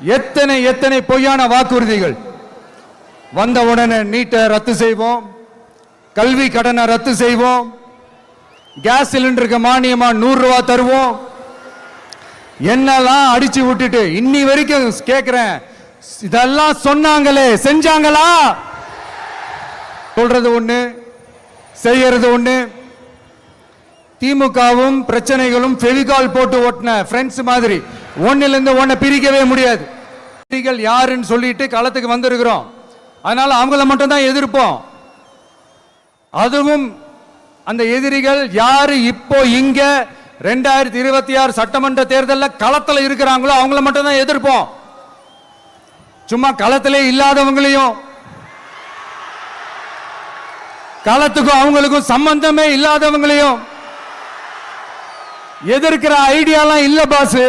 எத்தனை எத்தனை பொய்யான வாக்குறுதிகள். வந்த உடனே நீட்டை ரத்து செய்வோம், கல்வி கடனை ரத்து செய்வோம், கேஸ் சிலிண்டருக்கு மானியமா 100 ரூபாய் தருவோம், என்னெல்லாம் அடிச்சு விட்டுட்டு இன்னி வரைக்கும் கேட்கிறேன், இதெல்லாம் சொன்னாங்களே செஞ்சாங்களா? சொல்றது ஒண்ணு, செய்யறது ஒண்ணு. திமுகவும் பிரச்சனைகளும் ஃபெவிகால் போட்டு ஓட்டின ஃப்ரெண்ட்ஸ் மாதிரி ஒன்னிலிருந்து ஒன்னை பிரிக்கவே முடியாது. எதிரிகள் யாருன்னு சொல்லிட்டு களத்துக்கு வந்திருக்கிறோம். அதனால அவங்கள மட்டும் தான் எதிர்ப்போம். அதுவும் அந்த எதிரிகள் யாரு இப்போ இங்க 2026 சட்டமன்ற தேர்தலில் களத்தில் இருக்கிறாங்களோ அவங்கள மட்டும் தான் எதிர்ப்போம். சும்மா களத்திலே இல்லாதவங்களையும், களத்துக்கும் அவங்களுக்கும் சம்பந்தமே இல்லாதவங்களையும் எதிர்க்கிற ஐடியாலாம் இல்ல பாஸ்.